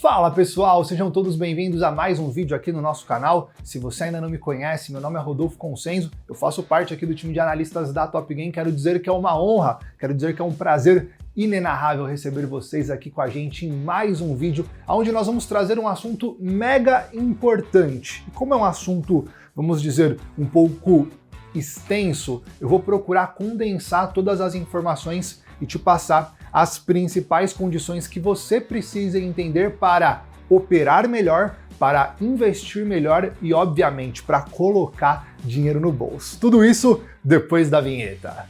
Fala pessoal, sejam todos bem-vindos a mais um vídeo aqui no nosso canal. Se você ainda não me conhece, meu nome é Rodolfo Consenso, eu faço parte aqui do time de analistas da Top Game. Quero dizer que é uma honra, quero dizer que é um prazer inenarrável receber vocês aqui com a gente em mais um vídeo, onde nós vamos trazer um assunto mega importante. E como é um assunto, vamos dizer, um pouco extenso, eu vou procurar condensar todas as informações e te passar as principais condições que você precisa entender para operar melhor, para investir melhor e, obviamente, para colocar dinheiro no bolso. Tudo isso depois da vinheta.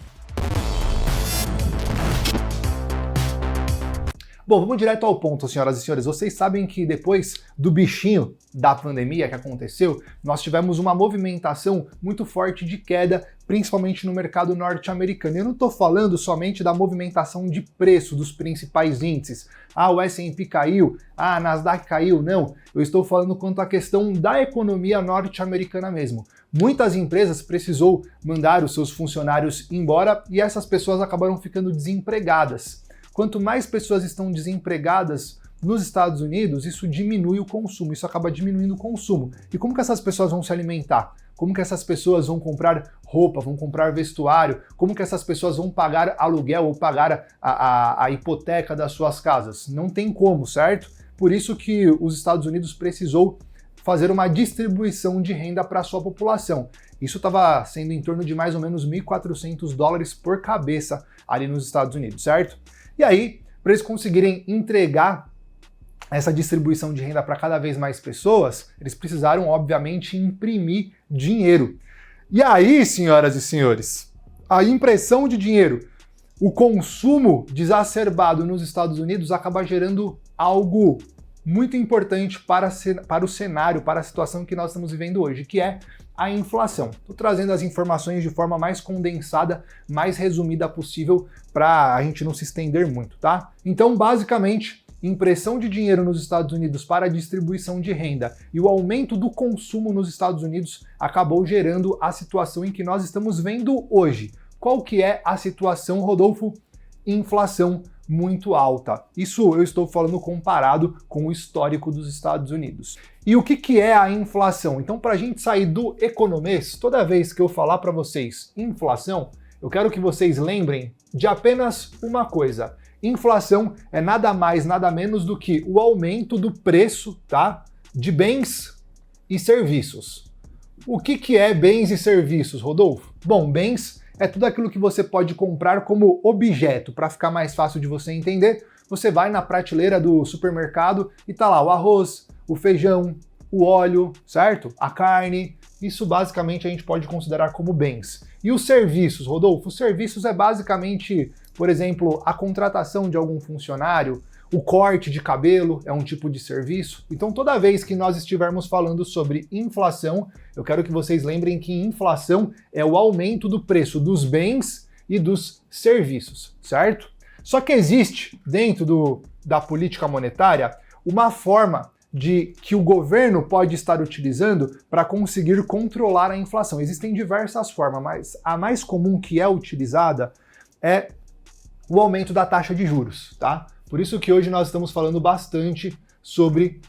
Bom, vamos direto ao ponto, senhoras e senhores. Vocês sabem que depois do bichinho da pandemia que aconteceu, nós tivemos uma movimentação muito forte de queda, principalmente no mercado norte-americano. Eu não estou falando somente da movimentação de preço dos principais índices. O S&P caiu, a Nasdaq caiu, não. Eu estou falando quanto à questão da economia norte-americana mesmo. Muitas empresas precisou mandar os seus funcionários embora e essas pessoas acabaram ficando desempregadas. Quanto mais pessoas estão desempregadas nos Estados Unidos, isso diminui o consumo, isso acaba diminuindo o consumo. E como que essas pessoas vão se alimentar? Como que essas pessoas vão comprar roupa, vão comprar vestuário? Como que essas pessoas vão pagar aluguel ou pagar a hipoteca das suas casas? Não tem como, certo? Por isso que os Estados Unidos precisou fazer uma distribuição de renda para a sua população. Isso estava sendo em torno de mais ou menos $1.400 por cabeça ali nos Estados Unidos, certo? E aí, para eles conseguirem entregar essa distribuição de renda para cada vez mais pessoas, eles precisaram, obviamente, imprimir dinheiro. E aí, senhoras e senhores, a impressão de dinheiro, o consumo desacerbado nos Estados Unidos acaba gerando algo muito importante para o cenário, para a situação que nós estamos vivendo hoje, que é a inflação. Estou trazendo as informações de forma mais condensada, mais resumida possível, para a gente não se estender muito, tá? Então, basicamente, impressão de dinheiro nos Estados Unidos para a distribuição de renda e o aumento do consumo nos Estados Unidos acabou gerando a situação em que nós estamos vendo hoje. Qual que é a situação, Rodolfo? Inflação muito alta. Isso eu estou falando comparado com o histórico dos Estados Unidos. E o que é a inflação? Então, para a gente sair do economês, toda vez que eu falar para vocês inflação, eu quero que vocês lembrem de apenas uma coisa. Inflação é nada mais, nada menos do que o aumento do preço, tá, de bens e serviços. O que é bens e serviços, Rodolfo? Bom, bens é tudo aquilo que você pode comprar como objeto. Para ficar mais fácil de você entender, você vai na prateleira do supermercado e tá lá o arroz, o feijão, o óleo, certo? A carne. Isso basicamente a gente pode considerar como bens. E os serviços, Rodolfo? Os serviços é basicamente, por exemplo, a contratação de algum funcionário, o corte de cabelo é um tipo de serviço. Então, toda vez que nós estivermos falando sobre inflação, eu quero que vocês lembrem que inflação é o aumento do preço dos bens e dos serviços, certo? Só que existe, dentro da política monetária, uma forma de que o governo pode estar utilizando para conseguir controlar a inflação. Existem diversas formas, mas a mais comum que é utilizada é o aumento da taxa de juros, tá? Por isso que hoje nós estamos falando bastante sobre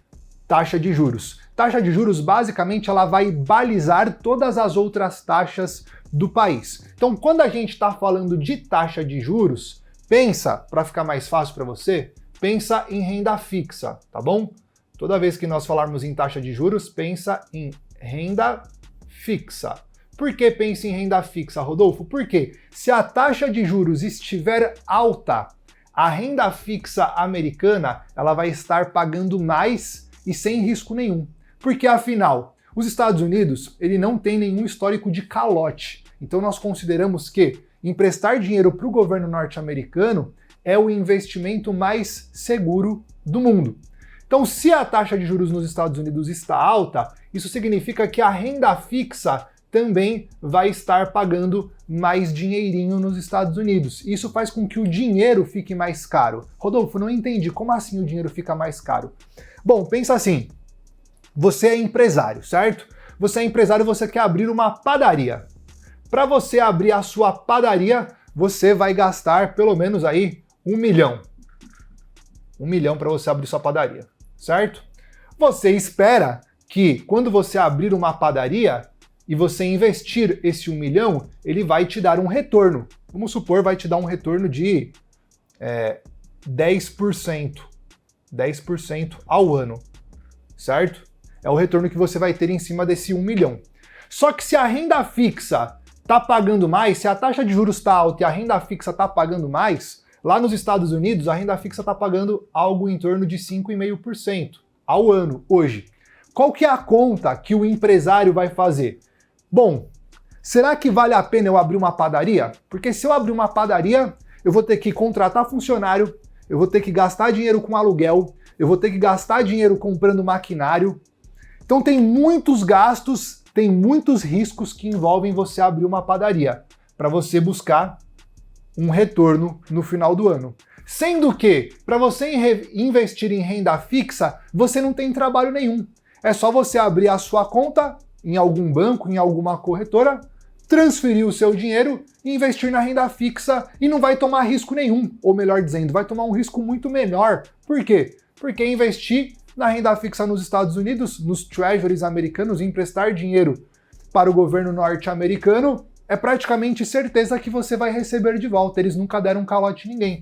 taxa de juros. Taxa de juros, basicamente, ela vai balizar todas as outras taxas do país. Então, quando a gente está falando de taxa de juros, pensa, para ficar mais fácil para você, pensa em renda fixa, tá bom? Toda vez que nós falarmos em taxa de juros, pensa em renda fixa. Por que pensa em renda fixa, Rodolfo? Porque se a taxa de juros estiver alta, a renda fixa americana ela vai estar pagando mais e sem risco nenhum. Porque, afinal, os Estados Unidos ele não tem nenhum histórico de calote. Então nós consideramos que emprestar dinheiro para o governo norte-americano é o investimento mais seguro do mundo. Então, se a taxa de juros nos Estados Unidos está alta, isso significa que a renda fixa também vai estar pagando mais dinheirinho nos Estados Unidos. Isso faz com que o dinheiro fique mais caro. Rodolfo, não entendi. Como assim o dinheiro fica mais caro? Bom, pensa assim. Você é empresário, certo? Você é empresário e você quer abrir uma padaria. Para você abrir a sua padaria, você vai gastar pelo menos aí 1 milhão. 1 milhão para você abrir sua padaria. certo? Você espera que quando você abrir uma padaria e você investir esse 1 milhão, ele vai te dar um retorno. Vamos supor, vai te dar um retorno de 10%. 10% ao ano, certo? É o retorno que você vai ter em cima desse 1 milhão. Só que se a renda fixa está pagando mais, se a taxa de juros está alta e a renda fixa está pagando mais, lá nos Estados Unidos a renda fixa está pagando algo em torno de 5,5% ao ano hoje. Qual que é a conta que o empresário vai fazer? Bom, será que vale a pena eu abrir uma padaria? Porque se eu abrir uma padaria, eu vou ter que contratar funcionário, eu vou ter que gastar dinheiro com aluguel, eu vou ter que gastar dinheiro comprando maquinário. Então tem muitos gastos, tem muitos riscos que envolvem você abrir uma padaria, para você buscar um retorno no final do ano. Sendo que, para você investir em renda fixa, você não tem trabalho nenhum. É só você abrir a sua conta em algum banco, em alguma corretora, transferir o seu dinheiro e investir na renda fixa e não vai tomar risco nenhum. Ou melhor dizendo, vai tomar um risco muito menor. Por quê? Porque investir na renda fixa nos Estados Unidos, nos treasuries americanos, emprestar dinheiro para o governo norte-americano, é praticamente certeza que você vai receber de volta. Eles nunca deram calote em ninguém.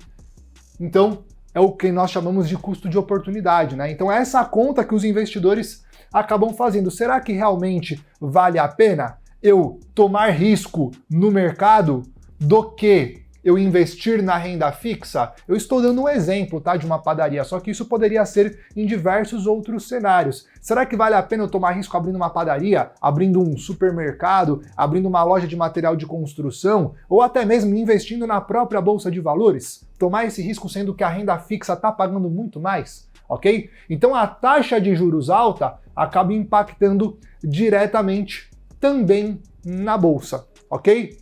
Então, é o que nós chamamos de custo de oportunidade, né? Então, é essa conta que os investidores acabam fazendo. Será que realmente vale a pena eu tomar risco no mercado do que eu investir na renda fixa? Eu estou dando um exemplo, tá, de uma padaria, só que isso poderia ser em diversos outros cenários. Será que vale a pena eu tomar risco abrindo uma padaria, abrindo um supermercado, abrindo uma loja de material de construção, ou até mesmo investindo na própria bolsa de valores? Tomar esse risco sendo que a renda fixa está pagando muito mais, ok? Então a taxa de juros alta acaba impactando diretamente também na bolsa, ok?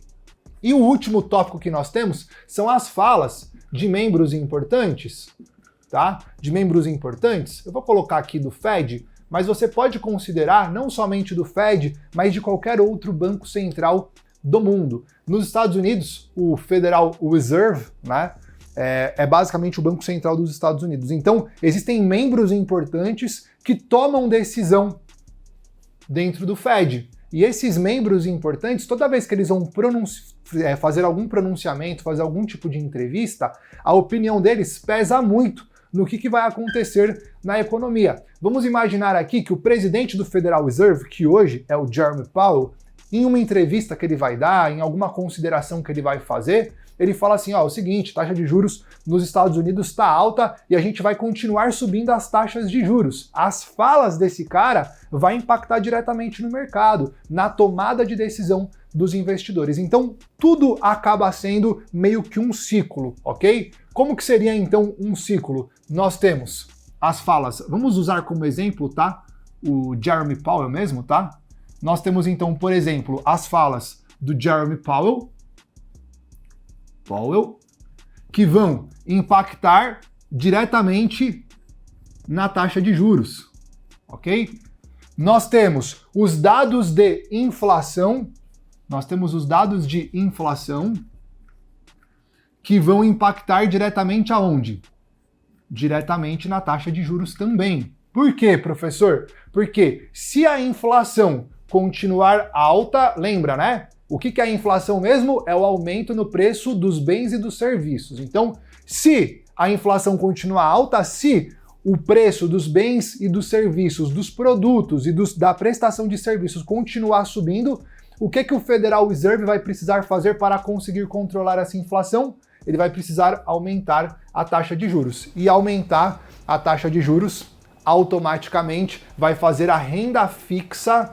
E o último tópico que nós temos são as falas de membros importantes, tá? De membros importantes. Eu vou colocar aqui do Fed, mas você pode considerar não somente do Fed, mas de qualquer outro banco central do mundo. Nos Estados Unidos, o Federal Reserve, né, é basicamente o Banco Central dos Estados Unidos. Então, existem membros importantes que tomam decisão dentro do Fed. E esses membros importantes, toda vez que eles vão fazer algum pronunciamento, fazer algum tipo de entrevista, a opinião deles pesa muito no que vai acontecer na economia. Vamos imaginar aqui que o presidente do Federal Reserve, que hoje é o Jerome Powell, em uma entrevista que ele vai dar, em alguma consideração que ele vai fazer, ele fala assim, ó, é o seguinte, taxa de juros nos Estados Unidos está alta e a gente vai continuar subindo as taxas de juros. As falas desse cara vai impactar diretamente no mercado, na tomada de decisão dos investidores. Então, tudo acaba sendo meio que um ciclo, ok? Como que seria então um ciclo? Nós temos as falas, vamos usar como exemplo, tá? O Jerome Powell mesmo, tá? Nós temos então, por exemplo, as falas do Jerome Powell, que vão impactar diretamente na taxa de juros, ok? Nós temos os dados de inflação, que vão impactar diretamente aonde? Diretamente na taxa de juros também. Por quê, professor? Porque se a inflação continuar alta, lembra, né? O que é a inflação mesmo? É o aumento no preço dos bens e dos serviços. Então, se a inflação continuar alta, se o preço dos bens e dos serviços, dos produtos e da prestação de serviços continuar subindo, o que o Federal Reserve vai precisar fazer para conseguir controlar essa inflação? Ele vai precisar aumentar a taxa de juros. E aumentar a taxa de juros automaticamente vai fazer a renda fixa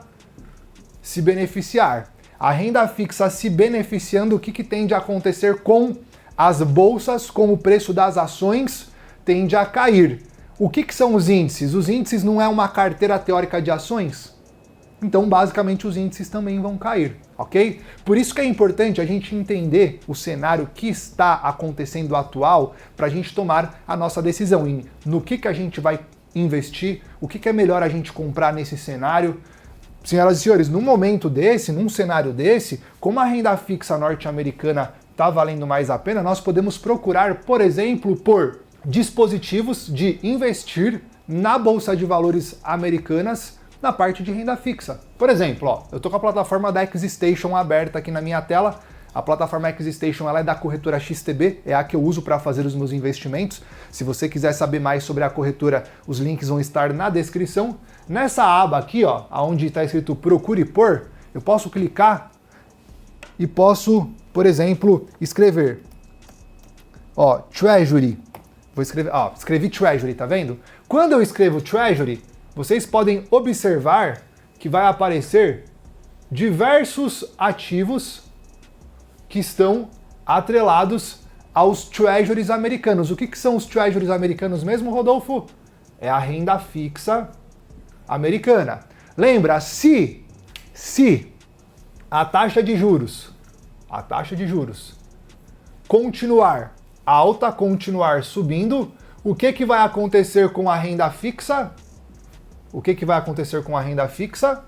se beneficiar. A renda fixa se beneficiando, o que tende a acontecer com as bolsas, com o preço das ações, tende a cair. O que são os índices? Os índices não é uma carteira teórica de ações? Então, basicamente, os índices também vão cair, ok? Por isso que é importante a gente entender o cenário que está acontecendo atual para a gente tomar a nossa decisão no que a gente vai investir, o que é melhor a gente comprar nesse cenário. Senhoras e senhores, num momento desse, num cenário desse, como a renda fixa norte-americana está valendo mais a pena, nós podemos procurar, por exemplo, por dispositivos de investir na Bolsa de Valores americanas na parte de renda fixa. Por exemplo, ó, eu estou com a plataforma da XStation aberta aqui na minha tela. A plataforma XStation ela é da corretora XTB, é a que eu uso para fazer os meus investimentos. Se você quiser saber mais sobre a corretora, os links vão estar na descrição. Nessa aba aqui, ó, onde está escrito Procure Por, eu posso clicar e posso, por exemplo, escrever, ó, Treasury. Vou escrever, ó, escrevi Treasury, tá vendo? Quando eu escrevo Treasury, vocês podem observar que vai aparecer diversos ativos que estão atrelados aos Treasuries americanos. O que são os Treasuries americanos mesmo, Rodolfo? É a renda fixa americana. Lembra, se a taxa de juros continuar alta, continuar subindo, o que vai acontecer com a renda fixa? O que vai acontecer com a renda fixa?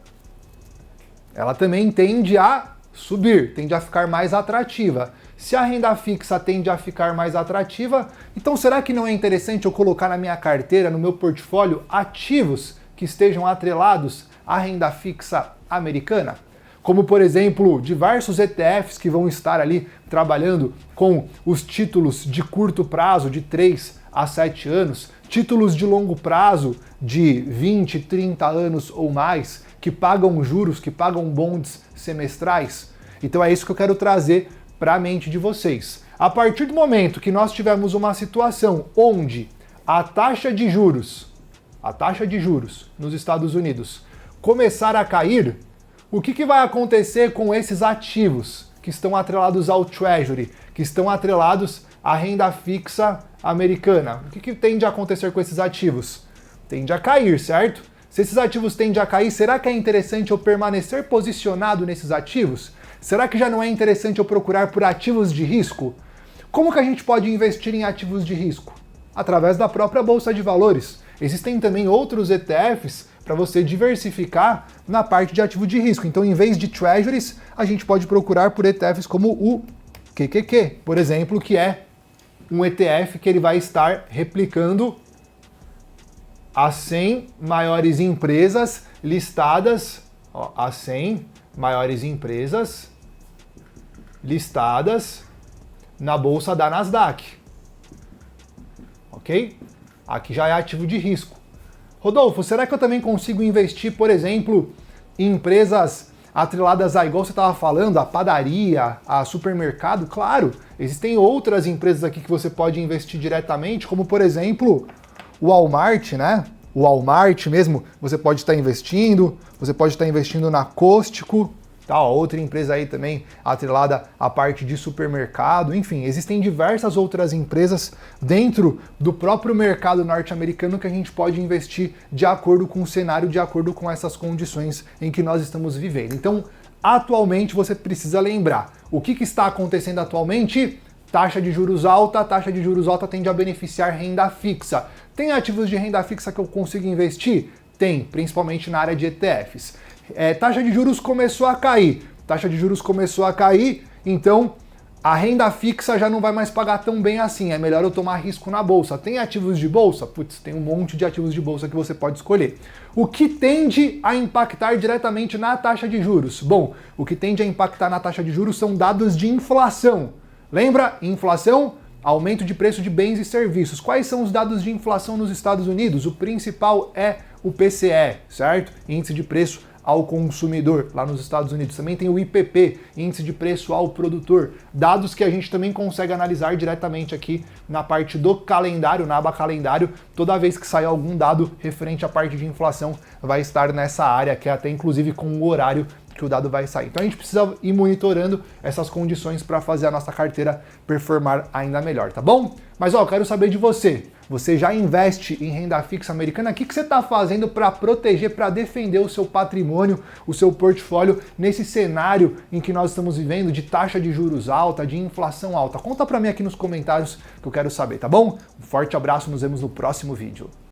Ela também tende a subir, tende a ficar mais atrativa. Se a renda fixa tende a ficar mais atrativa, então será que não é interessante eu colocar na minha carteira, no meu portfólio, ativos que estejam atrelados à renda fixa americana? Como, por exemplo, diversos ETFs que vão estar ali trabalhando com os títulos de curto prazo, de 3 a 7 anos, títulos de longo prazo, de 20, 30 anos ou mais, que pagam juros, que pagam bonds semestrais. Então é isso que eu quero trazer para a mente de vocês. A partir do momento que nós tivermos uma situação onde a taxa de juros nos Estados Unidos começar a cair, o que vai acontecer com esses ativos que estão atrelados ao Treasury, que estão atrelados à renda fixa americana? O que tende a acontecer com esses ativos? Tende a cair, certo? Se esses ativos tendem a cair, será que é interessante eu permanecer posicionado nesses ativos? Será que já não é interessante eu procurar por ativos de risco? Como que a gente pode investir em ativos de risco? Através da própria Bolsa de Valores. Existem também outros ETFs para você diversificar na parte de ativo de risco. Então, em vez de Treasuries, a gente pode procurar por ETFs como o QQQ, por exemplo, que é um ETF que ele vai estar replicando as 100 maiores empresas listadas, ó, as 100 maiores empresas listadas na bolsa da Nasdaq. Ok? Aqui já é ativo de risco. Rodolfo, será que eu também consigo investir, por exemplo, em empresas atreladas a, igual você estava falando, a padaria, a supermercado? Claro, existem outras empresas aqui que você pode investir diretamente, como por exemplo, o Walmart, né? O Walmart mesmo, você pode estar investindo na Costco, tá? Outra empresa aí também atrelada à parte de supermercado. Enfim, existem diversas outras empresas dentro do próprio mercado norte-americano que a gente pode investir de acordo com o cenário, de acordo com essas condições em que nós estamos vivendo. Então, atualmente você precisa lembrar o que está acontecendo atualmente. Taxa de juros alta tende a beneficiar renda fixa. Tem ativos de renda fixa que eu consigo investir? Tem, principalmente na área de ETFs. Taxa de juros começou a cair, então a renda fixa já não vai mais pagar tão bem assim, é melhor eu tomar risco na bolsa. Tem ativos de bolsa? Putz, tem um monte de ativos de bolsa que você pode escolher. O que tende a impactar diretamente na taxa de juros? Bom, o que tende a impactar na taxa de juros são dados de inflação. Lembra? Inflação, aumento de preço de bens e serviços. Quais são os dados de inflação nos Estados Unidos? O principal é o PCE, certo? Índice de preço ao consumidor, lá nos Estados Unidos. Também tem o IPP, Índice de Preço ao Produtor. Dados que a gente também consegue analisar diretamente aqui na parte do calendário, na aba calendário. Toda vez que sair algum dado referente à parte de inflação, vai estar nessa área, que é até inclusive com o horário que o dado vai sair. Então a gente precisa ir monitorando essas condições para fazer a nossa carteira performar ainda melhor, tá bom? Mas ó, eu quero saber de você. Você já investe em renda fixa americana? O que você está fazendo para proteger, para defender o seu patrimônio, o seu portfólio nesse cenário em que nós estamos vivendo de taxa de juros alta, de inflação alta? Conta para mim aqui nos comentários que eu quero saber, tá bom? Um forte abraço, nos vemos no próximo vídeo.